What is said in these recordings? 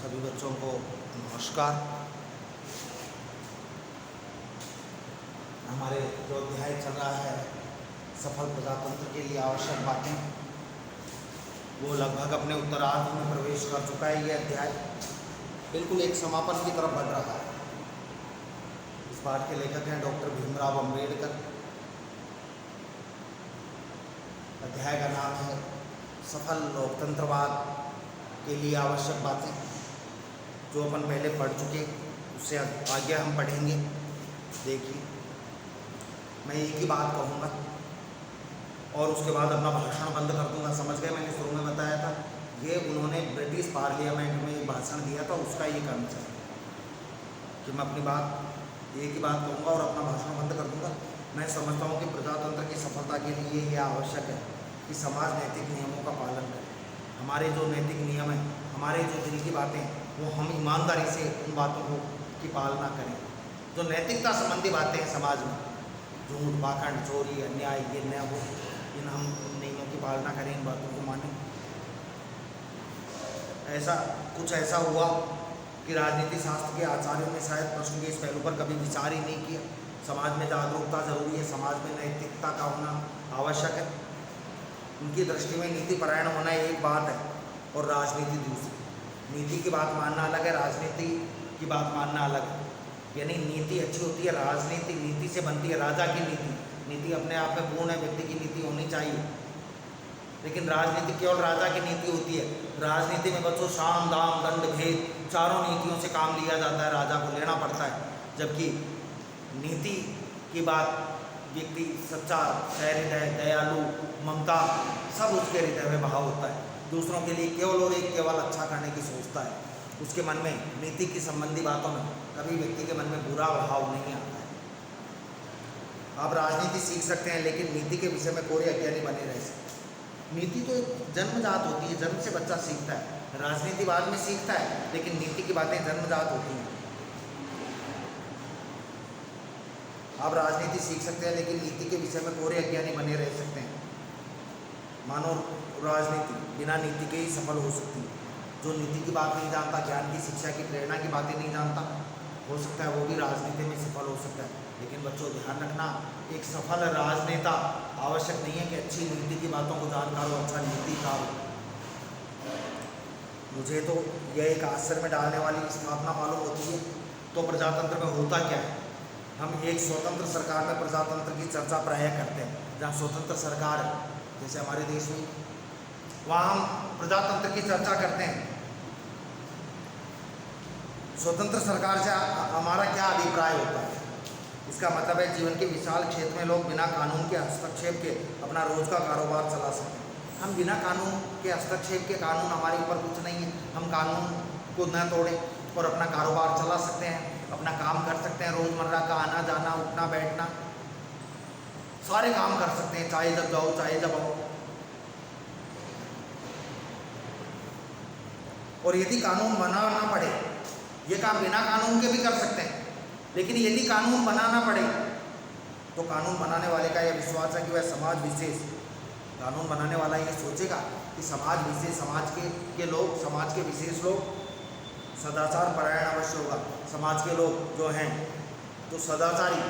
सभी बच्चों को नमस्कार। हमारे जो अध्याय चल रहा है सफल प्रजातंत्र के लिए आवश्यक बातें, वो लगभग अपने उत्तरार्ध में प्रवेश कर चुका है। ये अध्याय बिल्कुल एक समापन की तरफ बढ़ रहा है। इस पाठ के लेखक हैं डॉक्टर भीमराव अंबेडकर। अध्याय का नाम है सफल लोकतंत्रवाद के लिए आवश्यक बातें। जो अपन पहले पढ़ चुके उससे आगे हम पढ़ेंगे। देखिए, मैं एक ही बात कहूँगा और उसके बाद अपना भाषण बंद कर दूँगा। समझ गए? मैंने शुरू में बताया था ये उन्होंने ब्रिटिश पार्लियामेंट में भाषण दिया था, उसका ये काम चाहिए कि मैं अपनी बात एक ही बात कहूँगा और अपना भाषण बंद कर दूँगा। मैं समझता हूँ कि प्रजातंत्र की सफलता के लिए ये आवश्यक है कि समाज नैतिक नियमों का पालन करे। हमारे जो नैतिक नियम हैं, हमारे जो दिल की बातें हैं, वो हम ईमानदारी से उन बातों की पालना करें। जो नैतिकता संबंधी बातें हैं समाज में, झूठ, पाखंड, चोरी, अन्याय, ये न हो, इन हम नियमों की पालना करें, इन बातों को मानें। ऐसा हुआ कि राजनीति शास्त्र के आचार्यों ने शायद प्रश्न के इस पहलू पर कभी विचार ही नहीं किया। समाज में जागरूकता जरूरी है, समाज में नैतिकता का होना आवश्यक है। उनकी दृष्टि में नीति परायण होना एक बात है और राजनीति दूसरी। नीति की बात मानना अलग है, राजनीति की बात मानना अलग है। यानी नीति अच्छी होती है, राजनीति नीति से बनती है। राजा की नीति, नीति अपने आप में पूर्ण है, व्यक्ति की नीति होनी चाहिए, लेकिन राजनीति केवल राजा की नीति होती है। राजनीति में बच्चों साम, दाम, दंड, भेद, चारों नीतियों से काम लिया जाता है, राजा को लेना पड़ता है। जबकि नीति की बात व्यक्ति सच्चा, सहृदय, दयालु, ममता, सब उसके हृदय में भाव होता है। दूसरों के लिए केवल और एक केवल अच्छा करने की सोचता है। उसके मन में नीति की संबंधी बातों में कभी व्यक्ति के मन में बुरा भाव नहीं आता है। आप राजनीति सीख सकते हैं, लेकिन नीति के विषय में कोई अज्ञानी बने रह सकते। नीति तो जन्मजात होती है, जन्म से बच्चा सीखता है। राजनीति बाद में सीखता है, लेकिन नीति की बातें जन्मजात होती हैं। आप राजनीति सीख सकते हैं, लेकिन नीति के विषय में कोरे अज्ञानी बने रह सकते हैं। मानो राजनीति बिना नीति के ही सफल हो सकती है। जो नीति की बात नहीं जानता, ज्ञान की, शिक्षा की, प्रेरणा की बातें नहीं जानता, हो सकता है वो भी राजनीति में सफल हो सकता है। लेकिन बच्चों ध्यान रखना, एक सफल राजनेता आवश्यक नहीं है कि अच्छी नीति की बातों को जानकार हो, अच्छा नीतिकार हो। मुझे तो यह एक आश्चर्य में डालने वाली स्थापना मालूम होती है। तो प्रजातंत्र में होता क्या है? हम एक स्वतंत्र सरकार में प्रजातंत्र की चर्चा प्रायः करते हैं। जहाँ स्वतंत्र सरकार है, जैसे हमारे देश में, वहाँ हम प्रजातंत्र की चर्चा करते हैं। स्वतंत्र सरकार से हमारा क्या अभिप्राय होता है? इसका मतलब है जीवन के विशाल क्षेत्र में लोग बिना कानून के हस्तक्षेप के अपना रोज का कारोबार चला सकते हैं। हम बिना कानून के हस्तक्षेप के, कानून हमारे ऊपर कुछ नहीं है, हम कानून को न तोड़ें और अपना कारोबार चला सकते हैं, अपना काम कर सकते हैं। रोजमर्रा का आना जाना, उठना बैठना, सारे काम कर सकते हैं, चाहे जब जाओ चाहे जब आओ। और यदि कानून बनाना पड़े, ये काम बिना कानून के भी कर सकते हैं, लेकिन यदि कानून बनाना पड़े तो कानून बनाने वाले का यह विश्वास है कि वह समाज विशेष, कानून बनाने वाला ये सोचेगा कि समाज विशेष, के लोग, समाज के विशेष लोग सदाचार परायण अवश्य होगा। समाज के लोग जो हैं तो सदाचारी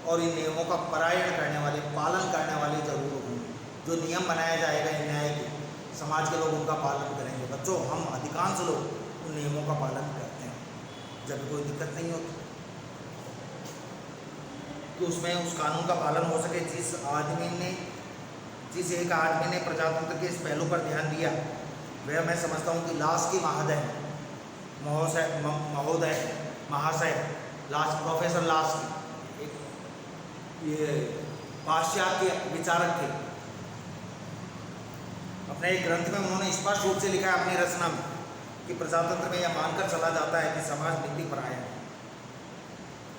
और इन नियमों का परायण करने वाले, पालन करने वाले जरूर होंगे। जो नियम बनाया जाएगा न्याय के, समाज के लोग उनका पालन करेंगे। बच्चों, हम अधिकांश लोग उन नियमों का पालन करते हैं जब कोई दिक्कत नहीं होती कि उसमें उस कानून का पालन हो सके। जिस एक आदमी ने प्रजातंत्र के इस पहलू पर ध्यान दिया, वह मैं समझता हूँ कि लास्की महाशय प्रोफेसर लास्की, ये पाश्चात्य विचारक थे। अपने एक ग्रंथ में उन्होंने स्पष्ट रूप से लिखा है अपनी रचना में कि प्रजातंत्र में यह मानकर चला जाता है कि समाज नीति परायण है।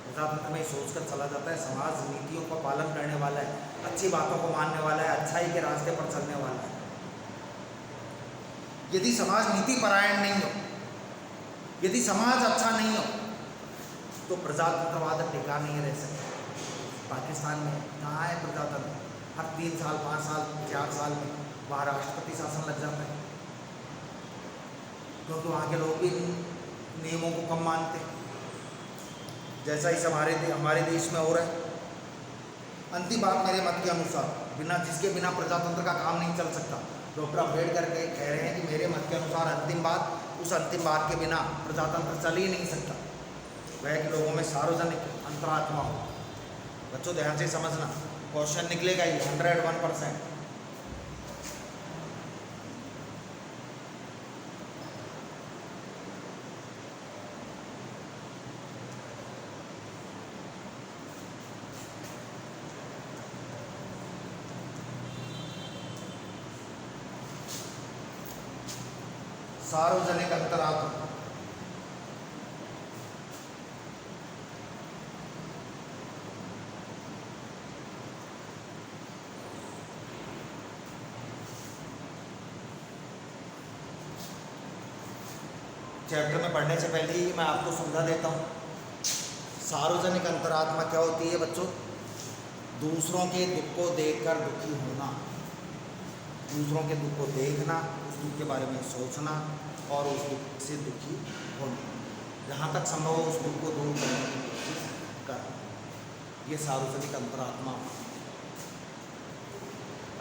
प्रजातंत्र में सोचकर चला जाता है समाज नीतियों का पालन करने वाला है, अच्छी बातों को मानने वाला है, अच्छाई के रास्ते पर चलने वाला है। यदि समाज नीति परायण नहीं हो, यदि समाज अच्छा नहीं हो, तो प्रजातंत्रवाद टिका नहीं रह सकता। पाकिस्तान में कहाँ है प्रजातंत्र? हर 3 साल, 5 साल, 4 साल में वहाँ राष्ट्रपति शासन लग जाता है, क्योंकि वहाँ के लोग भी नियमों को कम मानते, जैसा इस हमारे देश में हो रहा है। अंतिम बात मेरे मत के अनुसार जिसके बिना प्रजातंत्र का काम नहीं चल सकता। डॉक्टर अम्बेडकर के कह रहे हैं कि मेरे मत के अनुसार अंतिम बात, उस अंतिम बात के बिना प्रजातंत्र चल ही नहीं सकता, वह कि लोगों में सार्वजनिक अंतरात्मा हो। बच्चों ध्यान से समझना, क्वेश्चन निकलेगा ही 101%। सार्वजनिक अंतरात्मा, चैप्टर में पढ़ने से पहले ही मैं आपको समझा देता हूँ। सार्वजनिक अंतरात्मा क्या होती है बच्चों? दूसरों के दुख को देखकर दुखी होना, दूसरों के दुख को देखना, उस दुख के बारे में सोचना और उस दुख से दुखी होना, जहाँ तक संभव हो उस दुख को दूर करने की कोशिश करना, ये सार्वजनिक अंतरात्मा।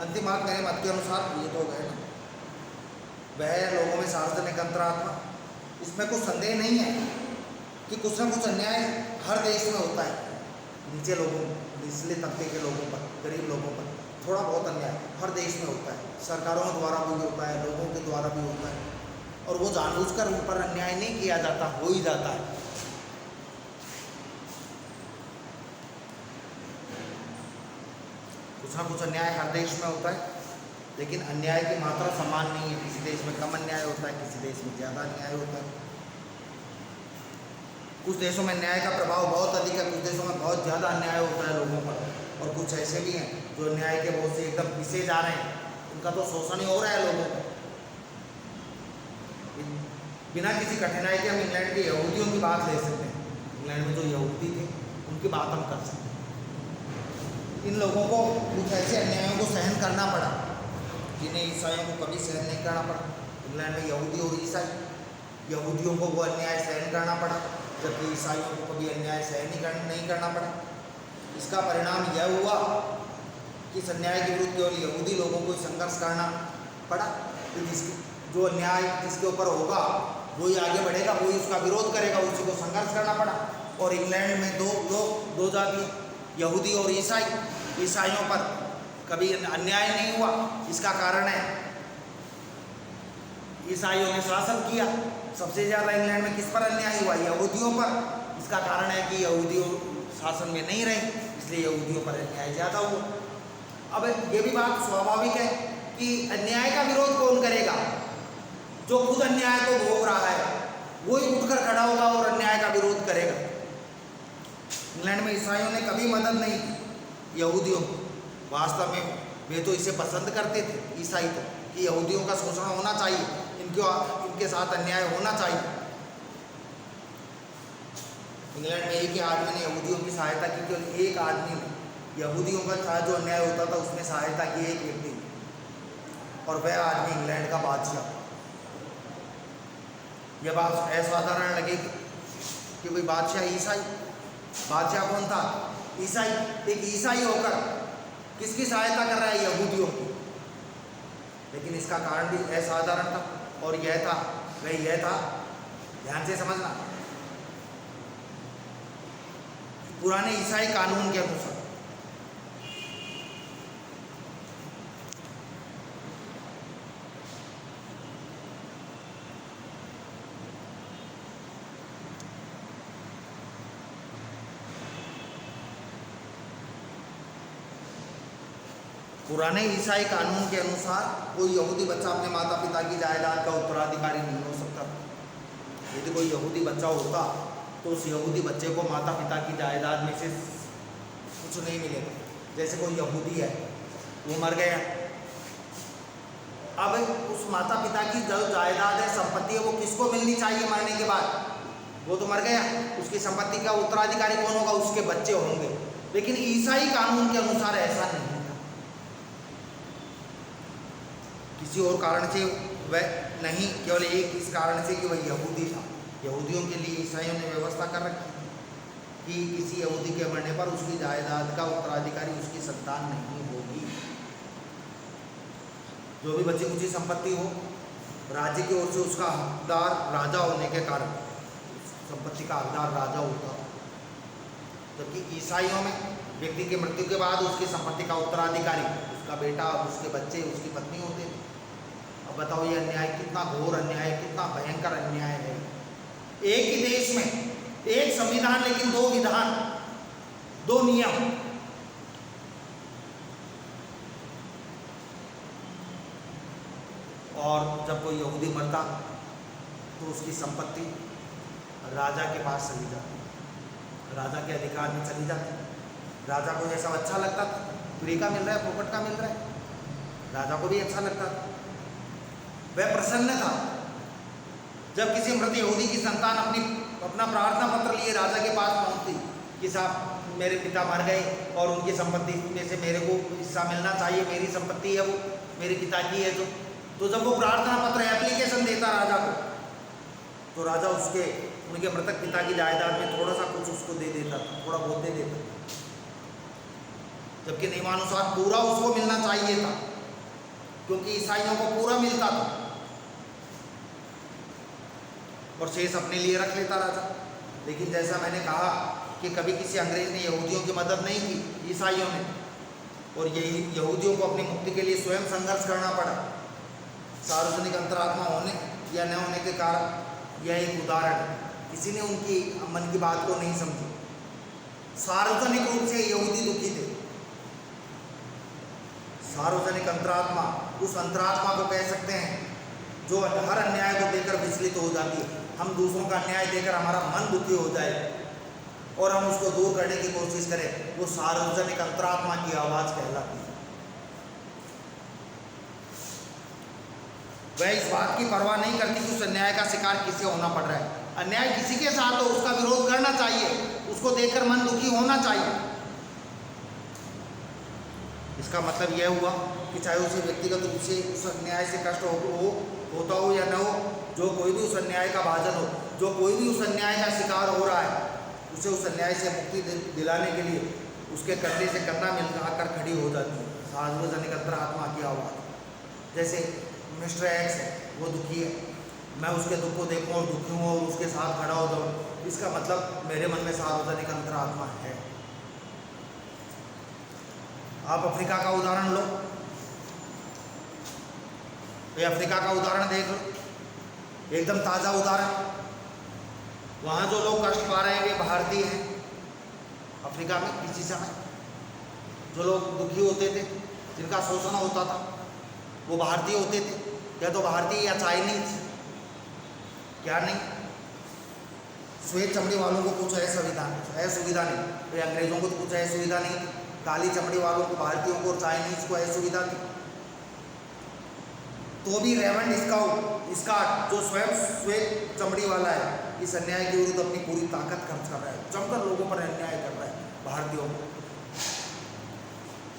अंतिम बात मेरे मत के अनुसार ये तो हो गए ना, वह लोगों में सार्वजनिक अंतरात्मा, इसमें कुछ संदेह नहीं है कि कुछ ना कुछ अन्याय हर देश में होता है। नीचे लोगों, निचले तबके के लोगों पर, गरीब लोगों पर थोड़ा बहुत अन्याय हर देश में होता है। सरकारों द्वारा भी होता है, लोगों के द्वारा भी होता है, और वो जानबूझकर उन पर अन्याय नहीं किया जाता, हो ही जाता है। कुछ ना कुछ अन्याय हर देश में होता है, लेकिन अन्याय की मात्रा समान नहीं है। किसी देश में कम अन्याय होता है, किसी देश में ज़्यादा अन्याय होता है। कुछ देशों में न्याय का प्रभाव बहुत अधिक है, कुछ देशों में बहुत ज़्यादा अन्याय होता है लोगों पर, और कुछ ऐसे भी हैं जो न्याय के बहुत से एकदम पीछे जा रहे हैं, उनका तो शोषण ही हो रहा है लोगों को। बिना किसी कठिनाई के हम इंग्लैंड के यहूदियों की बात ले सकते हैं। इंग्लैंड में जो यहूदी थे उनकी बात हम कर सकते हैं। इन लोगों को कुछ ऐसे अन्यायों को सहन करना पड़ा जिन्हें ईसाइयों को कभी सहन नहीं करना पड़ा। इंग्लैंड में यहूदी और ईसाई, यहूदियों को वो अन्याय सहन करना पड़ा, जबकि ईसाइयों को कभी अन्याय सहन नहीं करना पड़ा। इसका परिणाम यह हुआ कि इस अन्याय के विरुद्ध केवल यहूदी लोगों को संघर्ष करना पड़ा। जो अन्याय जिसके ऊपर होगा वही आगे बढ़ेगा, वही उसका विरोध करेगा, उसी को संघर्ष करना पड़ा। और इंग्लैंड में दो जाति, यहूदी और ईसाई, ईसाइयों पर कभी अन्याय नहीं हुआ। इसका कारण है ईसाइयों ने शासन किया। सबसे ज़्यादा इंग्लैंड में किस पर अन्याय हुआ? यहूदियों पर। इसका कारण है कि यहूदियों शासन में नहीं रहे, इसलिए यहूदियों पर अन्याय ज़्यादा हुआ। अब ये भी बात स्वाभाविक है कि अन्याय का विरोध कौन करेगा? जो खुद अन्याय को भोग रहा है वही उठकर खड़ा होगा और अन्याय का विरोध करेगा। इंग्लैंड में ईसाइयों ने कभी मदद नहीं की यहूदियों को। वास्तव में वे तो इसे पसंद करते थे, ईसाई तो, कि यहूदियों का शोषण होना चाहिए, इनके साथ अन्याय होना चाहिए। इंग्लैंड में एक ही आदमी ने यहूदियों की सहायता की, केवल एक आदमी ने यहूदियों का साथ जो अन्याय होता था उसमें सहायता की, एक व्यक्ति, और वह आदमी इंग्लैंड का बादशाह। यह बात असाधारण लगेगी कि कोई बादशाह ईसाई, बादशाह कौन था? ईसाई। एक ईसाई होकर किसकी सहायता कर रहा है? यहूदियों की। लेकिन इसका कारण भी असाधारण था, और यह था, वह यह था, ध्यान से समझना, पुराने ईसाई कानून के अनुसार पुराने ईसाई कानून के अनुसार कोई यहूदी बच्चा अपने माता पिता की जायदाद का उत्तराधिकारी नहीं हो सकता। यदि कोई यहूदी बच्चा होता तो उस यहूदी बच्चे को माता पिता की जायदाद में से कुछ नहीं मिलेगा। जैसे कोई यहूदी है, वो मर गया, अब उस माता पिता की जो जायदाद है, संपत्ति है, वो किसको मिलनी चाहिए मरने के बाद? वो तो मर गया, उसकी संपत्ति का उत्तराधिकारी कौन होगा? उसके बच्चे होंगे। लेकिन ईसाई कानून के अनुसार ऐसा नहीं था। किसी और कारण से वह नहीं, केवल एक इस कारण से कि वह यहूदी था। यहूदियों के लिए ईसाइयों ने व्यवस्था कर रखी कि किसी यहूदी के मरने पर उसकी जायदाद का उत्तराधिकारी उसकी संतान नहीं होगी। जो भी बची कुची संपत्ति हो, राज्य की ओर से उसका हकदार राजा होने के कारण संपत्ति का हकदार राजा होता है। जबकि ईसाइयों में व्यक्ति की मृत्यु के बाद उसकी संपत्ति का उत्तराधिकारी उसका बेटा, उसके बच्चे, उसकी पत्नी होते हैं। अब बताओ ये अन्याय, कितना घोर अन्याय, कितना भयंकर अन्याय है। एक ही देश में एक संविधान लेकिन दो विधान, दो नियम। और जब कोई यहूदी मरता तो उसकी संपत्ति राजा के पास चली जाती, राजा के अधिकार में चली जाती। राजा को ऐसा अच्छा लगता था, फ्री का मिल रहा है, फोकट का मिल रहा है, राजा को भी अच्छा लगता था। वह प्रसन्न था जब किसी मृत यहूदी की संतान अपना प्रार्थना पत्र लिए राजा के पास पहुंचती कि साहब मेरे पिता मर गए और उनकी संपत्ति में से मेरे को हिस्सा मिलना चाहिए, मेरी संपत्ति है वो, मेरे पिता की है। तो जब वो प्रार्थना पत्र एप्लीकेशन देता राजा को, तो राजा उनके मृतक पिता की जायदाद में थोड़ा सा कुछ उसको दे देता था, थोड़ा बहुत दे देता, जबकि नियमानुसार पूरा उसको मिलना चाहिए था, क्योंकि ईसाइयों को पूरा मिलता था। और शेष अपने लिए रख लेता राजा। लेकिन जैसा मैंने कहा कि कभी किसी अंग्रेज ने यहूदियों की मदद नहीं की, ईसाइयों ने, और यही यहूदियों को अपनी मुक्ति के लिए स्वयं संघर्ष करना पड़ा। सार्वजनिक अंतरात्मा होने या न होने के कारण यह एक उदाहरण है। किसी ने उनकी मन की बात को नहीं समझी। सार्वजनिक रूप से यहूदी दुखी थे। सार्वजनिक अंतरात्मा उस अंतरात्मा को कह सकते हैं जो हर अन्याय को देखकर विचलित हो जाती है। हम दूसरों का अन्याय देखकर हमारा मन दुखी हो जाए और हम उसको दूर करने की कोशिश करें, वो सार्वजनिक अंतरात्मा की आवाज कहलाती है। वह इस बात की परवाह नहीं करती कि उस अन्याय का शिकार किसे होना पड़ रहा है। अन्याय किसी के साथ हो, उसका विरोध करना चाहिए, उसको देखकर मन दुखी होना चाहिए। इसका मतलब यह हुआ कि चाहे उसे व्यक्तिगत रूप से उस अन्याय से कष्ट होता हो या न हो, जो कोई भी उस अन्याय का भाजन हो, जो कोई भी उस अन्याय का शिकार हो रहा है, उसे उस अन्याय से मुक्ति दिलाने के लिए उसके कंधे से कंधा मिलाकर खड़ी हो जाती है सार्वजनिक अंतरात्मा की आवाज़। जैसे मिस्टर एक्स है, वो दुखी है, मैं उसके दुख को देखूं और दुखी हूँ और उसके साथ खड़ा हो जाऊँ, इसका मतलब मेरे मन में सार्वजनिक अंतरात्मा है। आप अफ्रीका का उदाहरण लो, ये अफ्रीका का उदाहरण देख लो, एकदम ताज़ा उदाहरण। वहाँ जो लोग कष्ट पा रहे हैं वे भारतीय हैं। अफ्रीका में किसी समय जो लोग दुखी होते थे, जिनका शोषण होता था, वो भारतीय होते थे, या तो भारतीय या चाइनीज, क्या नहीं। श्वेत चमड़ी वालों को कुछ असुविधा नहीं, वे अंग्रेजों को तो कुछ असुविधा नहीं थी। काली चमड़ी वालों को, भारतीयों को और चाइनीज को असुविधा थी। तो भी रेवंड स्कॉट जो स्वयं श्वेत चमड़ी वाला है, इस अन्याय के विरुद्ध अपनी पूरी ताकत खर्च कर रहा है, जमकर लोगों पर अन्याय कर रहा है, भारतीयों को।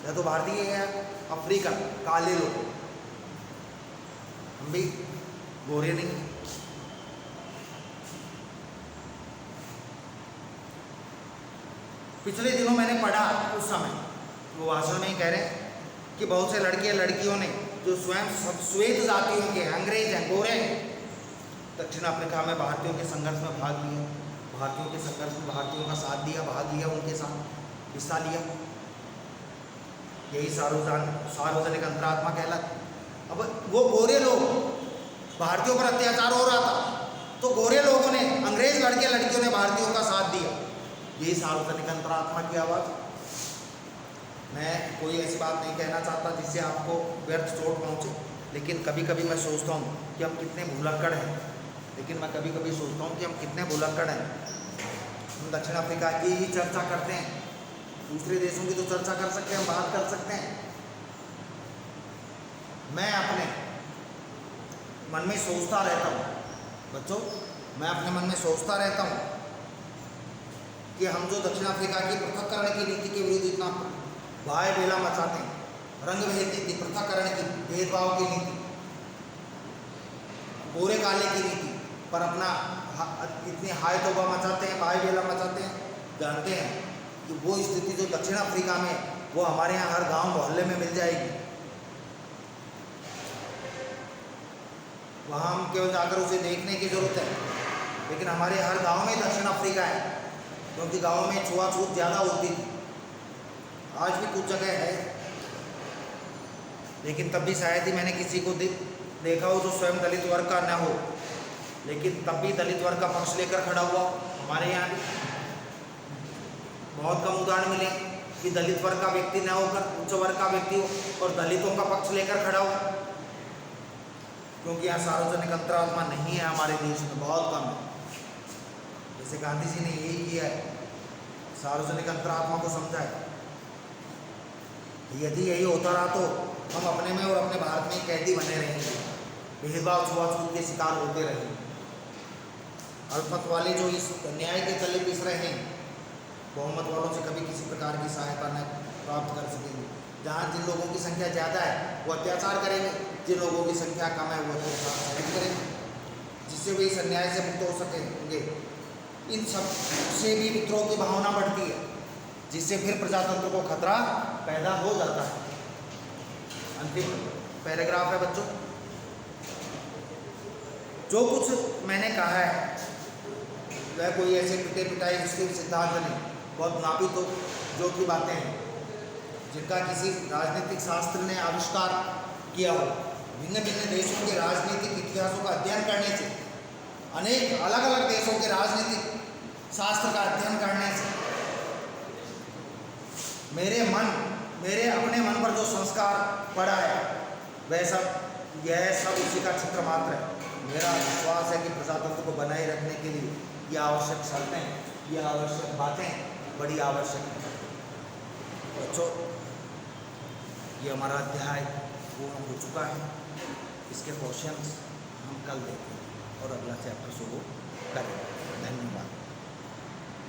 या तो भारतीय है अफ्रीकन काले लोग, हम भी गोरे नहीं। पिछले दिनों मैंने पढ़ा, उस समय वो भाषण में ही कह रहे हैं कि बहुत से लड़के लड़कियों ने जो स्वयं श्वेत जातियों के अंग्रेज हैं, गोरे हैं, दक्षिण अफ्रीका में भारतीयों के संघर्ष में भाग लिया, भारतीयों के संघर्ष में भारतीयों का साथ दिया, भाग लिया, उनके साथ हिस्सा लिया। यही सार्वजनिक अंतरात्मा कहलाती। अब वो गोरे लोग, भारतीयों पर अत्याचार हो रहा था तो गोरे लोगों ने, अंग्रेज लड़के लड़कियों ने भारतीयों का साथ दिया। यही सार्वजनिक अंतरात्मा की आवाज़। मैं कोई ऐसी बात नहीं कहना चाहता जिससे आपको व्यर्थ चोट पहुँचे, लेकिन कभी कभी मैं सोचता हूँ कि हम कितने भुलक्कड़ हैं। मैं कभी कभी सोचता हूँ कि हम कितने भुलक्कड़ हैं। हम दक्षिण अफ्रीका की ही चर्चा करते हैं, दूसरे देशों की तो चर्चा कर सकते हैं, हम बात कर सकते हैं। मैं अपने मन में सोचता रहता हूँ बच्चों, मैं अपने मन में सोचता रहता हूँ कि हम जो दक्षिण अफ्रीका की पृथक्करण की नीति के विरुद्ध इतना भाई बेला मचाते हैं, रंगभेद नीति, पृथक्करण की, भेदभाव की नीति, गोरे काले की नीति, पर अपना इतनी हाय तौबा मचाते हैं, भाई बेला मचाते हैं। जानते हैं कि वो स्थिति जो दक्षिण अफ्रीका में, वो हमारे यहाँ हर गांव मोहल्ले में मिल जाएगी। वहाँ हम केवल जाकर उसे देखने की ज़रूरत है, लेकिन हमारे हर गांव में दक्षिण अफ्रीका है, क्योंकि गाँव में छुआछूत ज़्यादा होती थी। आज भी कुछ जगह है, लेकिन तब भी शायद ही मैंने किसी को देखा हो जो स्वयं दलित वर्ग का न हो, लेकिन तब भी दलित वर्ग का पक्ष लेकर खड़ा हुआ। हमारे यहाँ भी बहुत कम उदाहरण मिले कि दलित वर्ग का व्यक्ति न होकर उच्च वर्ग का व्यक्ति हो और दलितों का पक्ष लेकर खड़ा हो, क्योंकि यहाँ सार्वजनिक अंतरात्मा नहीं है हमारे देश में, बहुत कम है। जैसे गांधी जी ने यही किया है, सार्वजनिक अंतरात्मा को समझा है। यदि यही होता रहा तो हम अपने में और अपने भारत में कैदी बने रहेंगे, भेदभाव छुआछूत के शिकार होते रहेंगे। अल्पमत वाले जो इस न्याय के तले पिस रहे हैं, बहुमत वालों से कभी किसी प्रकार की सहायता न प्राप्त कर सकेंगे। जहाँ जिन लोगों की संख्या ज़्यादा है वो अत्याचार करेंगे, जिन लोगों की संख्या कम है वो अत्याचार सहन करेंगे, जिससे वे इस अन्याय से मुक्त हो सकेंगे। इन सब से भी विद्रोह की भावना बढ़ती है, जिससे फिर प्रजातंत्र को खतरा पैदा हो जाता है। अंतिम पैराग्राफ है बच्चों, जो कुछ मैंने कहा है वह कोई ऐसे पिटे पिटाई स्थिर सिद्धांत नहीं, बहुत नापित हो जो की बातें हैं जिनका किसी राजनीतिक शास्त्र ने आविष्कार किया हो। भिन्न भिन्न देशों के राजनीतिक इतिहासों का अध्ययन करने से, अनेक अलग अलग देशों के राजनीतिक शास्त्र का अध्ययन करने से मेरे अपने मन पर जो संस्कार पड़ा है यह सब उसी का चित्र मात्र है। मेरा विश्वास है कि प्रजातंत्र को बनाए रखने के लिए ये आवश्यक शर्तें, ये आवश्यक बातें बड़ी आवश्यक है। बच्चों, ये हमारा अध्याय पूर्ण हो चुका है। इसके क्वेश्चंस हम कल देखेंगे और अगला चैप्टर शुरू करेंगे। धन्यवाद।